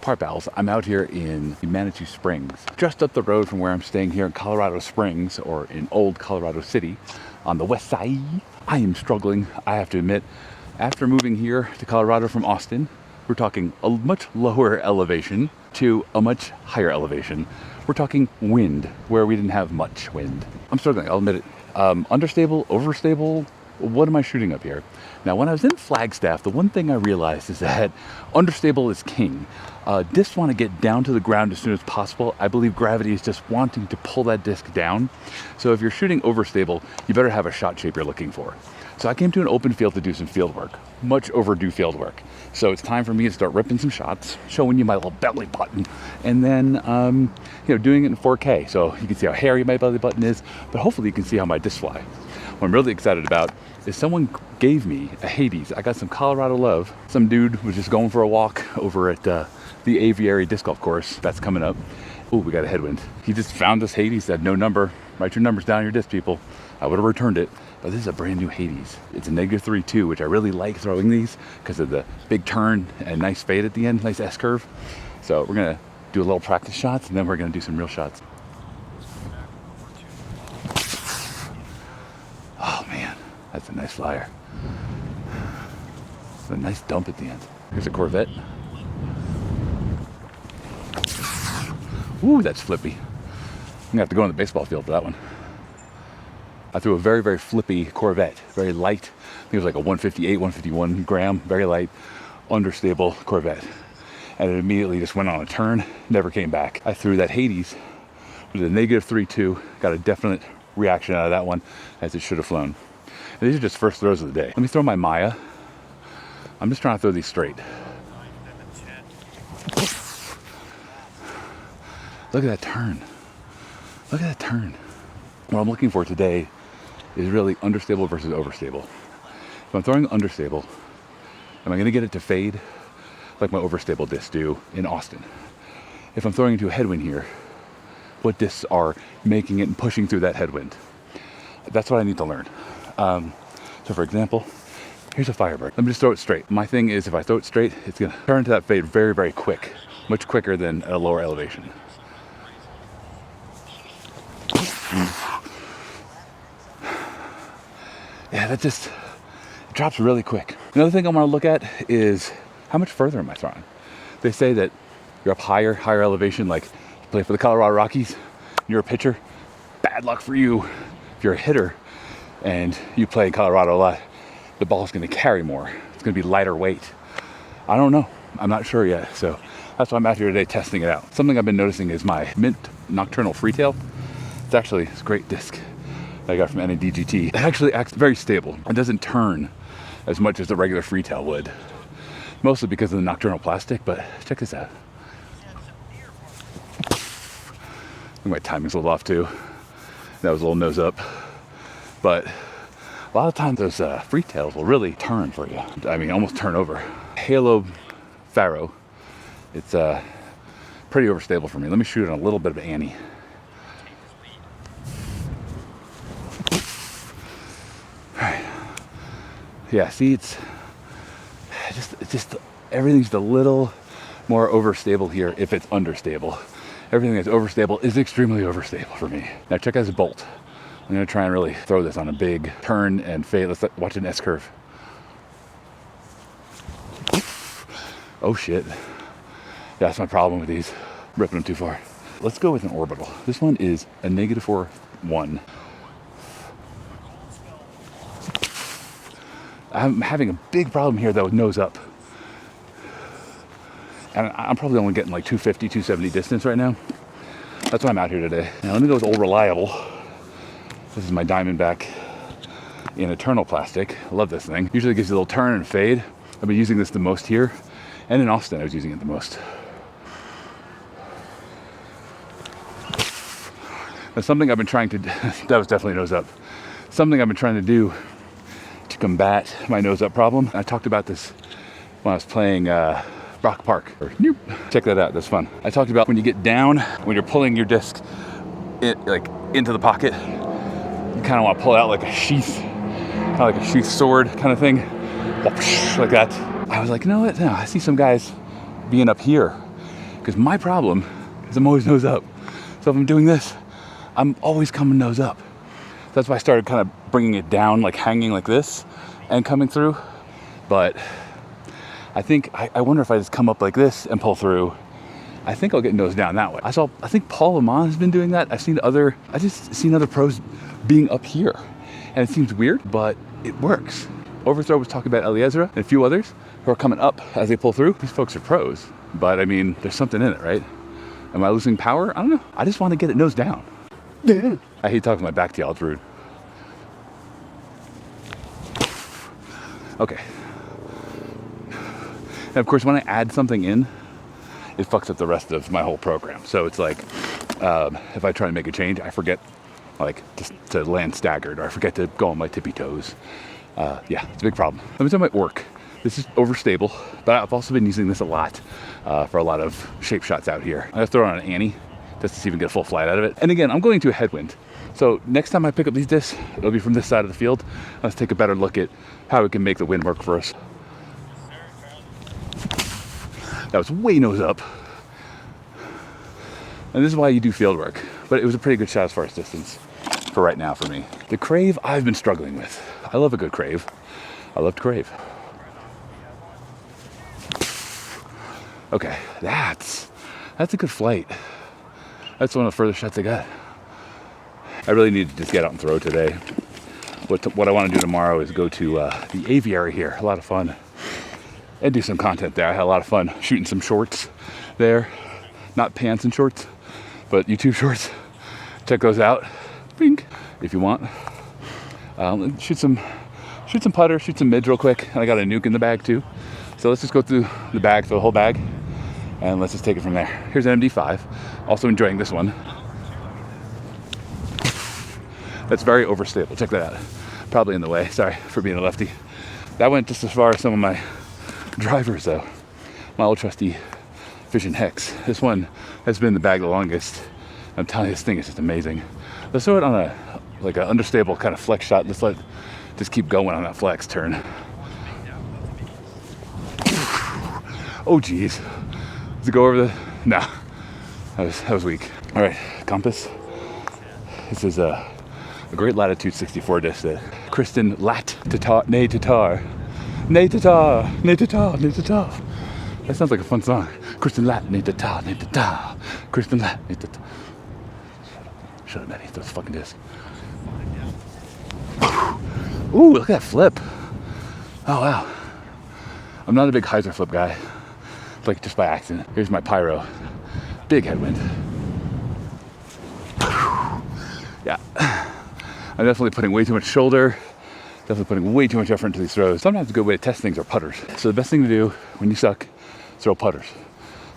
Part pals, I'm out here in Manitou Springs, just up the road from where I'm staying here in Colorado Springs, or in old Colorado City, on the west side. I am struggling, I have to admit. After moving here to Colorado from Austin, we're talking a much lower elevation to a much higher elevation. We're talking wind, where we didn't have much wind. I'm struggling, I'll admit it. Understable, overstable, what am I shooting up here? Now, when I was in Flagstaff, the one thing I realized is that understable is king. Discs want to get down to the ground as soon as possible. I believe gravity is just wanting to pull that disc down. So if you're shooting overstable, you better have a shot shape you're looking for. So I came to an open field to do some field work, much overdue field work. So it's time for me to start ripping some shots, showing you my little belly button, and then doing it in 4K. So you can see how hairy my belly button is, but hopefully you can see how my discs fly. What I'm really excited about is someone gave me a Hades. I got some Colorado love. Some dude was just going for a walk over at the Aviary disc golf course that's coming up. Oh, we got a headwind. He just found this Hades, said no number. Write your numbers down on your disc, people. I would have returned it, but this is a brand new Hades. It's a -3.2, which I really like throwing these because of the big turn and nice fade at the end, nice S-curve. So we're gonna do a little practice shots, and then we're gonna do some real shots. Oh man, that's a nice flyer. It's a nice dump at the end. Here's a Corvette. Ooh, that's flippy. I'm gonna have to go on the baseball field for that one. I threw a very, very flippy Corvette, very light. I think it was like a 158, 151 gram, very light, understable Corvette. And it immediately just went on a turn, never came back. I threw that Hades with a -3.2, got a definite reaction out of that one, as it should have flown. And these are just first throws of the day. Let me throw my Maya. I'm just trying to throw these straight. Look at that turn. Look at that turn. What I'm looking for today is really understable versus overstable. If I'm throwing understable, am I gonna get it to fade like my overstable discs do in Austin? If I'm throwing into a headwind here, what discs are making it and pushing through that headwind? That's what I need to learn. So for example, here's a Firebird. Let me just throw it straight. My thing is, if I throw it straight, it's gonna turn to that fade very, very quick, much quicker than at a lower elevation. Yeah, that just drops really quick. Another thing I want to look at is how much further am I throwing? They say that you're up higher elevation, like you play for the Colorado Rockies, you're a pitcher, bad luck for you. If you're a hitter and you play in Colorado a lot, the ball's going to carry more. It's going to be lighter weight. I don't know. I'm not sure yet. So that's why I'm out here today testing it out. Something I've been noticing is my Mint Nocturnal Freetail. It's actually a great disc I got from DGPT. It actually acts very stable. It doesn't turn as much as the regular Freetail would, mostly because of the nocturnal plastic, but check this out. I think my timing's a little off too. That was a little nose up. But a lot of times those Freetails will really turn for you. I mean, almost turn over. Halo Faro, it's pretty overstable for me. Let me shoot on a little bit of Annie. Yeah, see, it's just everything's just a little more overstable here if it's understable. Everything that's overstable is extremely overstable for me. Now check out this bolt. I'm gonna try and really throw this on a big turn and fade. Let's watch an S-curve. Oh shit. That's my problem with these. Ripping them too far. Let's go with an orbital. This one is a -4.1. I'm having a big problem here though with nose up. And I'm probably only getting like 250, 270 distance right now. That's why I'm out here today. Now let me go with Old Reliable. This is my Diamondback in Eternal plastic. I love this thing. Usually it gives you a little turn and fade. I've been using this the most here. And in Austin I was using it the most. Now something I've been trying to, that was definitely nose up. Something I've been trying to do to combat my nose up problem. I talked about this when I was playing Rock Park. Check that out, that's fun. I talked about when you get down, when you're pulling your disc into the pocket, you kind of want to pull it out like a sheath, kind of like a sheath sword kind of thing, like that. I was like, you know what? No, I see some guys being up here Because my problem is I'm always nose up. So if I'm doing this, I'm always coming nose up. That's why I started kind of bringing it down, like hanging like this and coming through. But I think, I wonder if I just come up like this and pull through, I think I'll get nose down that way. I think Paul Lamont has been doing that. I just seen other pros being up here. And it seems weird, but it works. Overthrow was talking about Eliezer and a few others who are coming up as they pull through. These folks are pros, but I mean, there's something in it, right? Am I losing power? I don't know. I just want to get it nose down. Yeah. I hate talking my back to y'all, it's rude. Okay. And of course, when I add something in, it fucks up the rest of my whole program. So it's like, if I try to make a change, I forget like to land staggered, or I forget to go on my tippy toes. Yeah, it's a big problem. Let me tell my orc. This is Overstable, but I've also been using this a lot for a lot of shape shots out here. I'm gonna throw it on an Annie just to see if we can get a full flight out of it. And again, I'm going to a headwind. So next time I pick up these discs, it'll be from this side of the field. Let's take a better look at how we can make the wind work for us. That was way nose up. And this is why you do field work. But it was a pretty good shot as far as distance for right now for me. The crave I've been struggling with. I love a good crave. I love to crave. Okay, that's a good flight. That's one of the furthest shots I got. I really need to just get out and throw today. What I want to do tomorrow is go to the aviary here. A lot of fun. And do some content there. I had a lot of fun shooting some shorts there. Not pants and shorts, but YouTube shorts. Check those out. Bing, if you want. Shoot some putter, shoot some mids real quick. And I got a nuke in the bag too. So let's just go through the bag, through the whole bag, and let's just take it from there. Here's an MD5. Also enjoying this one. That's very overstable. Check that out. Probably in the way. Sorry for being a lefty. That went just as far as some of my drivers though. My old trusty Vision Hex. This one has been in the bag the longest. I'm telling you, this thing is just amazing. Let's throw it on an understable kind of flex shot. Let's just keep going on that flex turn. Oh geez. Does it go over the? No. That was weak. All right, compass. This is a great latitude 64 disc that Kristen Lat Tatar, Nay Tatar, Nay Tatar, Nay Tatar, Nay Tatar. That sounds like a fun song. Kristen Lat, Nay Tatar, Nay Tatar, Kristen Lat, Nay Tatar. Shut up, Maddie. Throw this fucking disc. Ooh, look at that flip. Oh wow. I'm not a big hyzer flip guy. It's like just by accident. Here's my pyro. Big headwind. Yeah. I'm definitely putting way too much shoulder. Definitely putting way too much effort into these throws. Sometimes a good way to test things are putters. So the best thing to do when you suck is throw putters.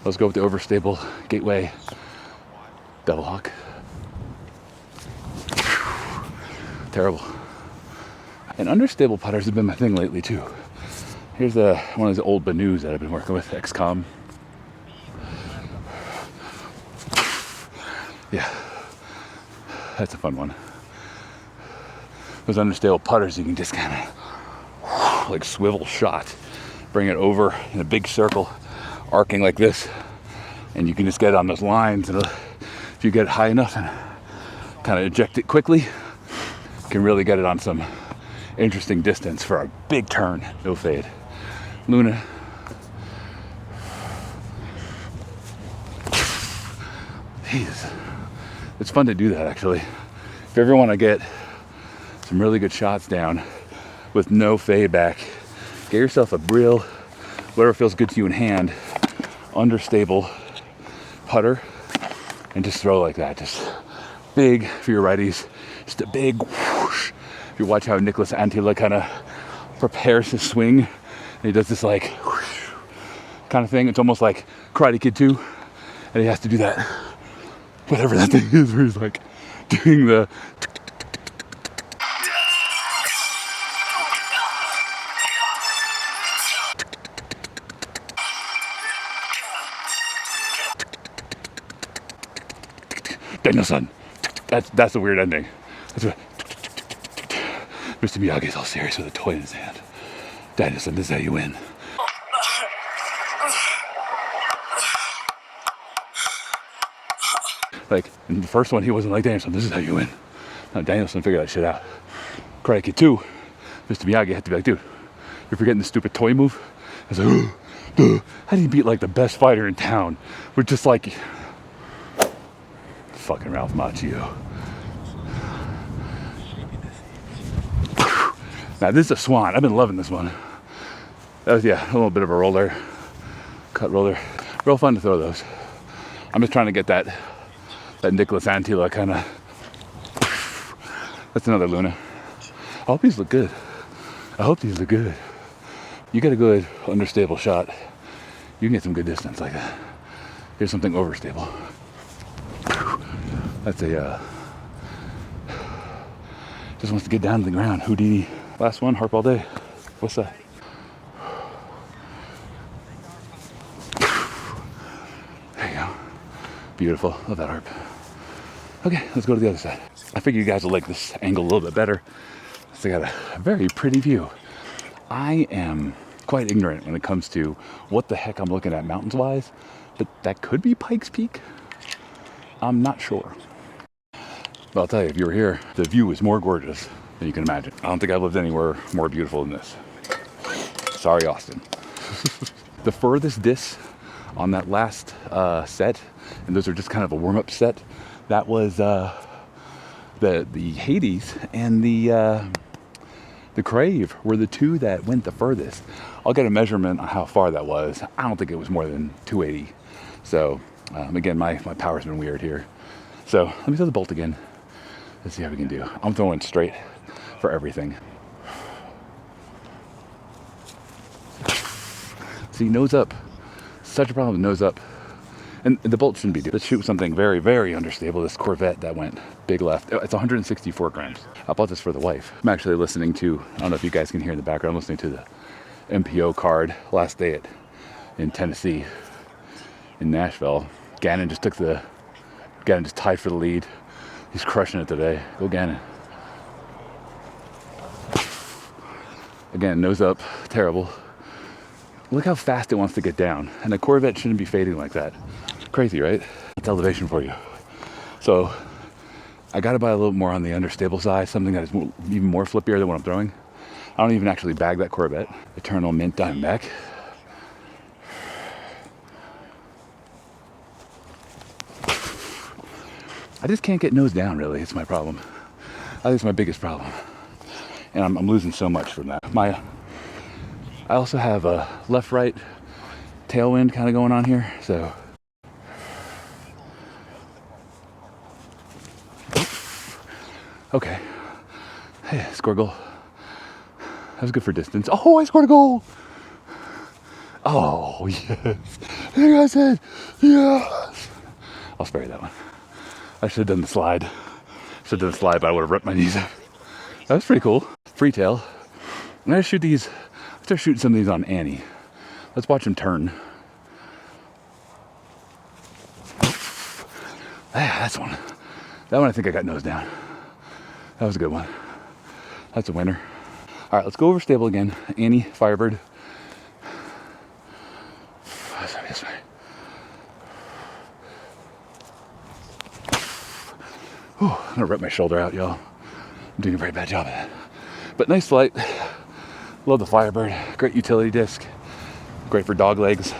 Let's go with the Overstable Gateway Double Hawk. Terrible. And understable putters have been my thing lately too. Here's one of those old Banus that I've been working with, XCOM. Yeah, that's a fun one. Those understable putters, you can just kind of like swivel shot, bring it over in a big circle, arcing like this, and you can just get on those lines. And if you get it high enough and kind of eject it quickly, you can really get it on some interesting distance for a big turn, no fade. Luna. Jeez. It's fun to do that actually. If you ever want to get some really good shots down with no fade back, get yourself a real, whatever feels good to you in hand, understable putter, and just throw like that. Just big for your righties. Just a big whoosh. If you watch how Niklas Anttila kind of prepares his swing, and he does this like whoosh kind of thing. It's almost like Karate Kid 2, and he has to do that, whatever that thing is, where he's like doing the. Daniel-san. That's a weird ending. That's what. Mr. Miyagi's all serious with a toy in his hand. Daniel-san, this is how you win. Like, in the first one, he wasn't like, Danielson, this is how you win. No, Danielson figured that shit out. Karate 2, Mr. Miyagi had to be like, dude, you're forgetting the stupid toy move? I was like, duh. How do you beat like the best fighter in town? We're just like, fucking Ralph Macchio. Now this is a swan. I've been loving this one. That was, yeah, a little bit of a roller, cut roller. Real fun to throw those. I'm just trying to get that Niklas Anttila kind of. That's another Luna. I hope these look good. I hope these look good. You get a good understable shot, you can get some good distance like that. Here's something overstable. That's a, just wants to get down to the ground. Houdini. Last one, harp all day. What's that? There you go. Beautiful. Love that harp. Okay, let's go to the other side. I figure you guys will like this angle a little bit better. So I got a very pretty view. I am quite ignorant when it comes to what the heck I'm looking at mountains wise, but that could be Pikes Peak. I'm not sure. But I'll tell you, if you were here, the view is more gorgeous than you can imagine. I don't think I've lived anywhere more beautiful than this. Sorry, Austin. The furthest diss on that last set, and those are just kind of a warm-up set, that was the Hades and the Crave were the two that went the furthest. I'll get a measurement on how far that was. I don't think it was more than 280. So again, my power's been weird here. So let me throw the bolt again. Let's see how we can do. I'm throwing straight for everything. See, nose up. Such a problem with nose up. And the bolt shouldn't be due. Let's shoot something very, very understable. This Corvette that went big left. It's 164 grams. I bought this for the wife. I'm actually listening to, I don't know if you guys can hear in the background, I'm listening to the MPO card last day in Tennessee, in Nashville. Gannon just tied for the lead. He's crushing it today. Go Gannon. Again, nose up, terrible. Look how fast it wants to get down. And a Corvette shouldn't be fading like that. Crazy, right? That's elevation for you. So I gotta buy a little more on the understable side, something that is even more flippier than what I'm throwing. I don't even actually bag that Corvette. Eternal Mint Diamondback. I just can't get nose down, really. It's my problem. I think it's my biggest problem. And I'm losing so much from that. I also have a left-right tailwind kind of going on here, so. Okay. Hey, score goal. That was good for distance. Oh, I scored a goal! Oh, yes. Like I said, yes! I'll spare you that one. I should have done the slide. But I would have ripped my knees out. That was pretty cool. Freetail. I'm gonna shoot these. Let's start shooting some of these on Annie. Let's watch him turn. Ah, that's one. That one I think I got nose down. That was a good one. That's a winner. All right, let's go Overstable again. Annie, Firebird. This way. Whew, I'm gonna rip my shoulder out, y'all. I'm doing a very bad job of that. But nice flight. Love the Firebird. Great utility disc. Great for dog legs.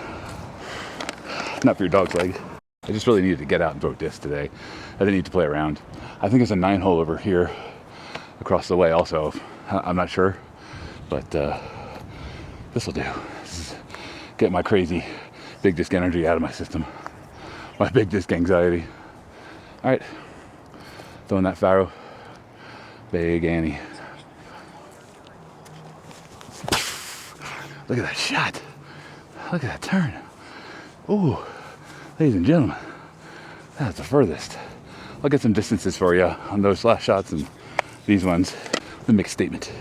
Not for your dog's leg. I just really needed to get out and throw disc today. I didn't need to play around. I think there's a 9-hole over here across the way also. I'm not sure, but this will do. This is get my crazy big disc energy out of my system. My big disc anxiety. All right, throwing that Faro. Big Annie. Look at that shot. Look at that turn. Ooh, ladies and gentlemen, that's the furthest. I'll get some distances for you on those last shots and these ones. Let me make a statement.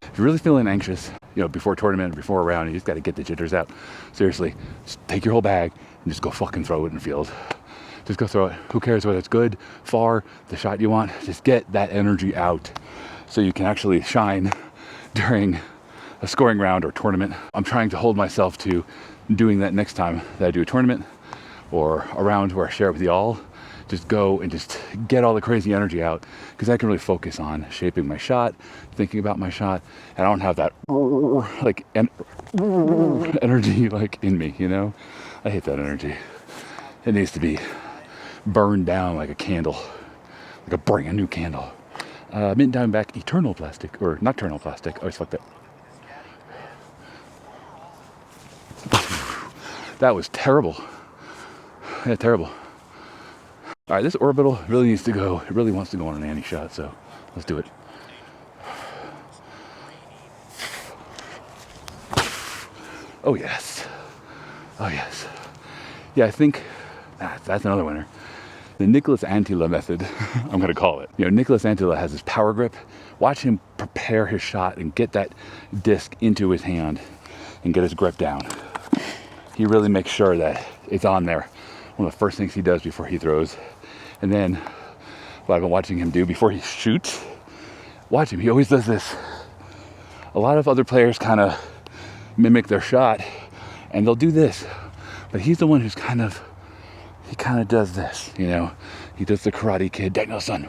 If you're really feeling anxious, before tournament or before a round, you just got to get the jitters out. Seriously, just take your whole bag and just go fucking throw it in the field. Just go throw it. Who cares whether it's good, far, the shot you want? Just get that energy out so you can actually shine during a scoring round or tournament. I'm trying to hold myself to doing that next time that I do a tournament or a round where I share it with y'all, just go and just get all the crazy energy out, because I can really focus on shaping my shot, thinking about my shot, and I don't have that like energy like in me, you know? I hate that energy. It needs to be burned down like a candle, like a brand new candle. Mint Diamondback Eternal Plastic, or Nocturnal Plastic. I always fuck that. That was terrible. Yeah, terrible. All right, this orbital really needs to go. It really wants to go on an Annie shot, so let's do it. Oh yes. Oh yes. Yeah, I think that's another winner. The Niklas Anttila method, I'm gonna call it. You know, Niklas Anttila has his power grip. Watch him prepare his shot and get that disc into his hand and get his grip down. He really makes sure that it's on there. One of the first things he does before he throws. And then what I've been watching him do before he shoots, watch him, he always does this. A lot of other players kind of mimic their shot and they'll do this, but he's the one who's he kind of does this, you know. He does the Karate Kid, Daniel-san.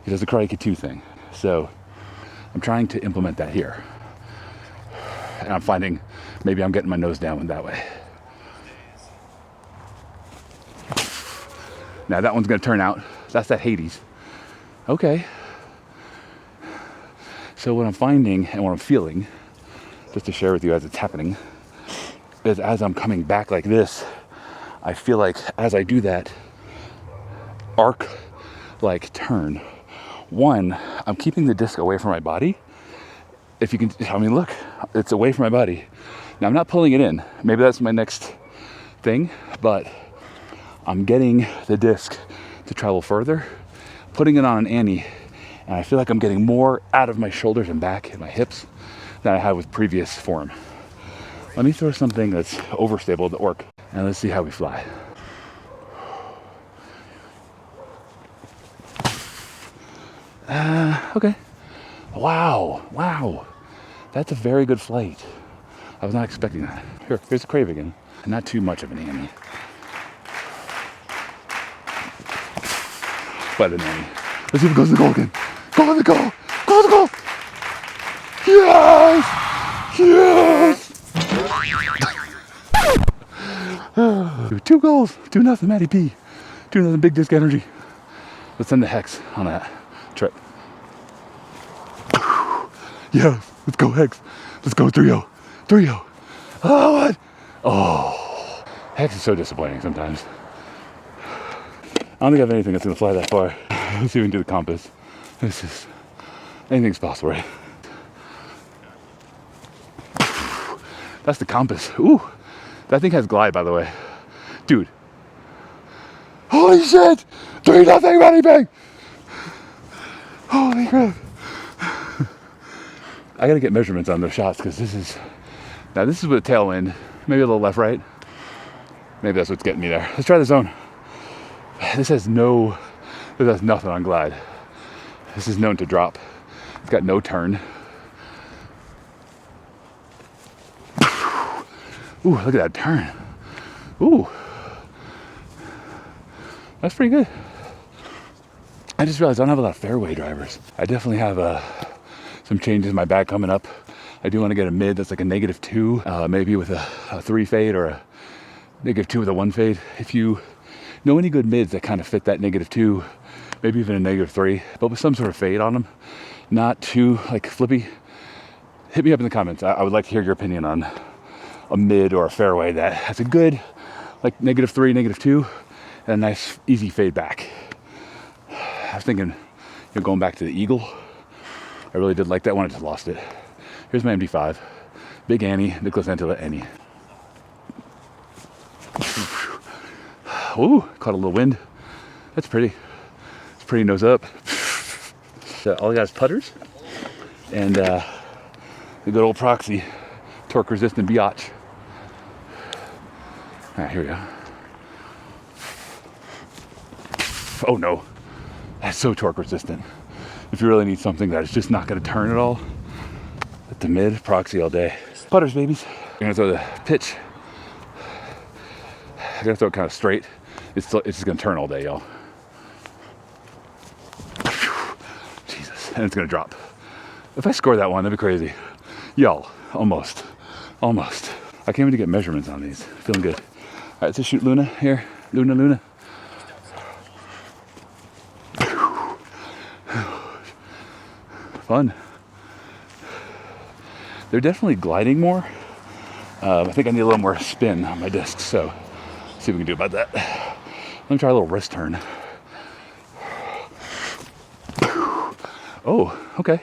He does the Karate Kid 2 thing. So I'm trying to implement that here. And I'm finding maybe I'm getting my nose down that way. Now that one's gonna turn out. That's that Hades. Okay. So what I'm finding and what I'm feeling, just to share with you as it's happening, is as I'm coming back like this, I feel like as I do that arc like turn, one, I'm keeping the disc away from my body. If you can, I mean, look, it's away from my body. Now I'm not pulling it in. Maybe that's my next thing, but I'm getting the disc to travel further, putting it on an Annie, and I feel like I'm getting more out of my shoulders and back and my hips than I had with previous form. Let me throw something that's overstable to work, and let's see how we fly. Okay. Wow. That's a very good flight. I was not expecting that. Here's the crave again. Not too much of an Annie. But an Annie. Let's see if it goes to the goal again. Go in the goal! Go in the goal! Yes! Yes! 2 goals. 2-0, Matty P. 2-0, big disc energy. Let's send the Hex on that trip. Yeah, let's go Hex. Let's go 3-0. 3-0. Oh, what? Oh, Hex is so disappointing sometimes. I don't think I have anything that's gonna fly that far. Let's see if we can do the compass. This is, anything's possible, right? That's the compass. Ooh, that thing has glide, by the way. Dude. Holy shit! 3-0, Matty Bang! Holy crap. I gotta get measurements on those shots because this is with a tailwind, maybe a little left, right. Maybe that's what's getting me there. Let's try the zone. This has nothing on glide. This is known to drop. It's got no turn. Ooh, look at that turn. Ooh, that's pretty good. I just realized I don't have a lot of fairway drivers. I definitely have some changes in my bag coming up. I do want to get a mid that's like a -2, maybe with a 3 fade or a -2 with a 1 fade. If you know any good mids that kind of fit that -2, maybe even a -3, but with some sort of fade on them, not too like flippy, hit me up in the comments. I would like to hear your opinion on a mid or a fairway that has a good like -3, -2, and a nice easy fade back. I was thinking, going back to the Eagle. I really did like that one. I just lost it. Here's my MD5. Big Annie, Niklas Anttila Annie. Ooh, caught a little wind. That's pretty. It's pretty nose up. So all I got is putters and the good old proxy torque resistant beaut. right, here we go. Oh no, that's so torque resistant. If you really need something that is just not going to turn at all, at the mid, proxy all day. Putters, babies. You're gonna throw the pitch. I gotta throw it kind of straight. It's just gonna turn all day, y'all. Jesus, and it's gonna drop. If I score that one, that'd be crazy. Y'all, almost. I can't even get measurements on these. Feeling good. All right, let's just shoot Luna here. Luna. Fun. They're definitely gliding more. I think I need a little more spin on my discs, so let's see what we can do about that. Let me try a little wrist turn. Oh, okay.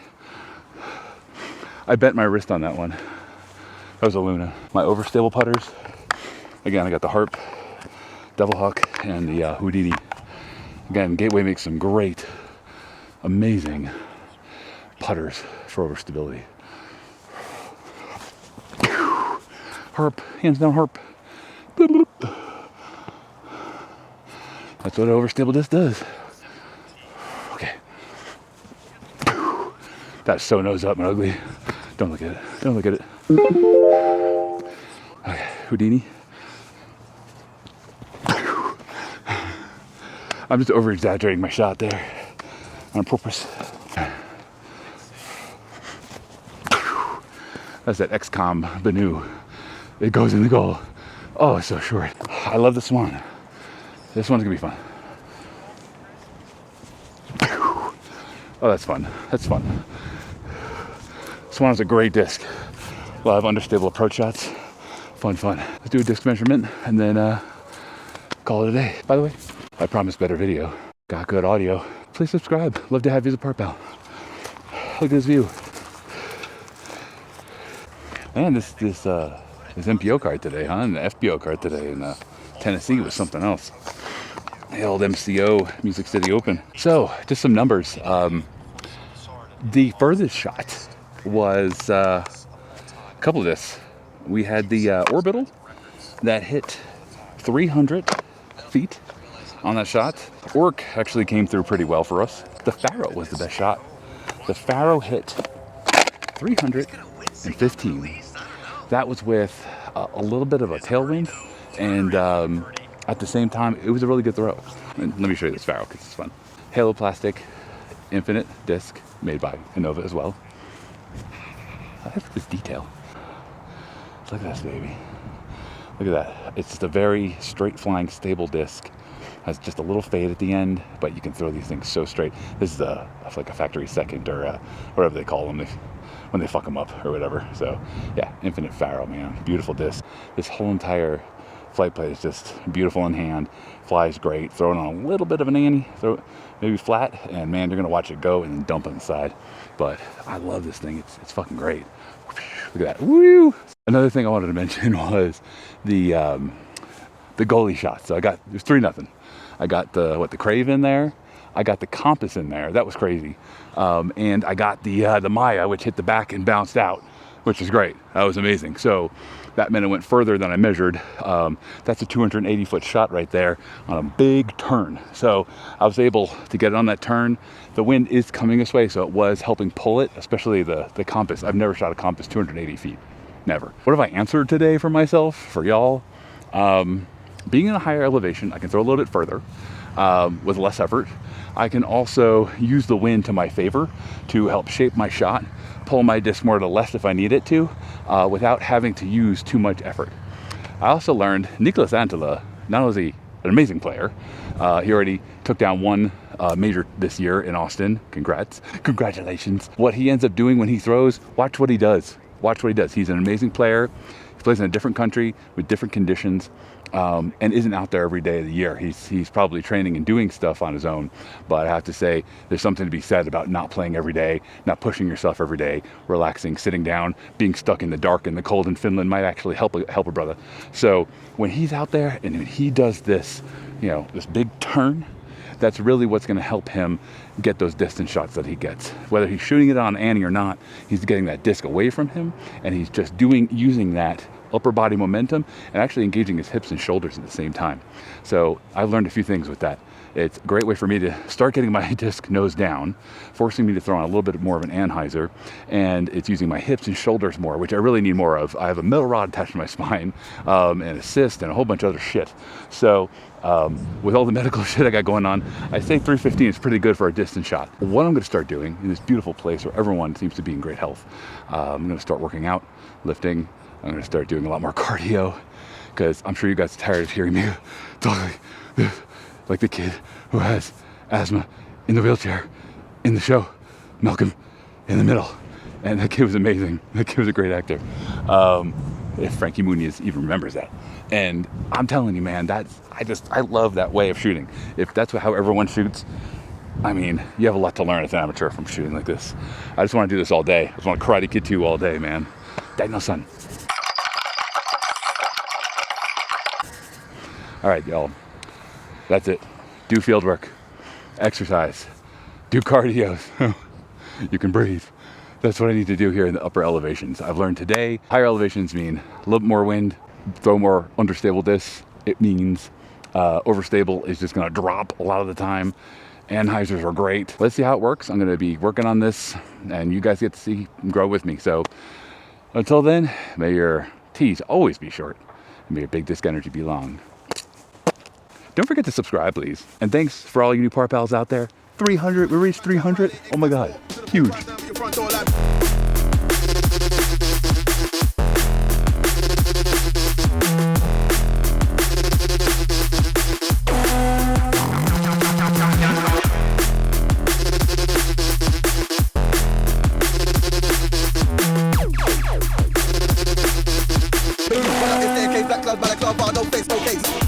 I bent my wrist on that one. That was a Luna. My Overstable putters. Again, I got the Harp, Devil Hawk, and the Houdini. Again, Gateway makes some great, amazing putters for overstability. Harp, hands down Harp. Bloop, bloop. That's what an overstable disc does. Okay. That's so nose up and ugly. Don't look at it. Okay, Houdini. I'm just over exaggerating my shot there on purpose. That's that XCOM Banu. It goes in the goal. Oh, it's so short. I love the Swan. This one's gonna be fun. Oh, that's fun. Swan's a great disc. A lot of understable approach shots. Fun. Let's do a disc measurement and then call it a day. By the way, I promised better video. Got good audio. Please subscribe. Love to have you as a part pal. Look at this view. Man, this MPO card today, huh? And the FPO card today in Tennessee was something else. The old MCO, Music City Open. So, just some numbers. The furthest shot was a couple of this. We had the Orbital that hit 300 feet on that shot. Orc actually came through pretty well for us. The Pharaoh was the best shot. The Pharaoh hit 315. That was with a little bit of a tailwind, and at the same time, it was a really good throw. And let me show you this Pharaoh because it's fun. Halo plastic, infinite disc, made by Innova as well. I like this detail. Look at this, baby. Look at that. It's just a very straight flying, stable disc. Has just a little fade at the end, but you can throw these things so straight. This is like a factory second or whatever they call them when they fuck them up or whatever. So yeah, infinite Pharaoh, man. Beautiful disc. This whole entire flight plate is just beautiful in hand. Flies great. Throw it on a little bit of an ante, throw it maybe flat, and man, you're gonna watch it go and then dump it inside. But I love this thing. It's fucking great. Look at that. Woo! Another thing I wanted to mention was the goalie shot. So there's 3-0. I got the Crave in there. I got the Compass in there. That was crazy. And I got the Maya, which hit the back and bounced out, which is great. That was amazing. So that meant it went further than I measured. That's a 280-foot shot right there on a big turn. So I was able to get it on that turn. The wind is coming this way, so it was helping pull it, especially the Compass. I've never shot a Compass 280 feet. Never. What have I answered today for myself, for y'all? Being in a higher elevation, I can throw a little bit further with less effort. I can also use the wind to my favor to help shape my shot, pull my disc more to the left if I need it to, without having to use too much effort. I also learned Niklas Anttila, not only is he an amazing player, he already took down one major this year in Austin. Congratulations. What he ends up doing when he throws, watch what he does. He's an amazing player. He plays in a different country with different conditions. And isn't out there every day of the year. He's probably training and doing stuff on his own, but I have to say there's something to be said about not playing every day, not pushing yourself every day, relaxing, sitting down. Being stuck in the dark and the cold in Finland might actually help a brother. So when he's out there and when he does this, this big turn, that's really what's going to help him get those distance shots that he gets. Whether he's shooting it on ante or not, he's getting that disc away from him, and he's just using that upper body momentum and actually engaging his hips and shoulders at the same time. So I learned a few things with that. It's a great way for me to start getting my disc nose down, forcing me to throw on a little bit more of an Anheuser, and it's using my hips and shoulders more, which I really need more of. I have a metal rod attached to my spine, and assist and a whole bunch of other shit. So with all the medical shit I got going on, I say 315 is pretty good for a distance shot. What I'm going to start doing in this beautiful place where everyone seems to be in great health, I'm going to start working out, lifting. I'm going to start doing a lot more cardio, because I'm sure you guys are tired of hearing me talk like the kid who has asthma in the wheelchair in the show, Malcolm in the Middle. And that kid was amazing. That kid was a great actor. If Frankie Muniz even remembers that. And I'm telling you, man, I love that way of shooting. If that's how everyone shoots, I mean, you have a lot to learn as an amateur from shooting like this. I just want to do this all day. I just want to Karate Kid 2 all day, man. Dino-san. All right, y'all. That's it. Do field work, exercise, do cardio. You can breathe. That's what I need to do here in the upper elevations. I've learned today, higher elevations mean a little more wind, throw more understable discs. It means overstable is just gonna drop a lot of the time. Anheisers are great. Let's see how it works. I'm gonna be working on this and you guys get to see and grow with me. So until then, may your T's always be short and may your big disc energy be long. Don't forget to subscribe, please. And thanks for all you new par pals out there. 300, we reached 300. Oh my God, huge. Black club, no face, no case.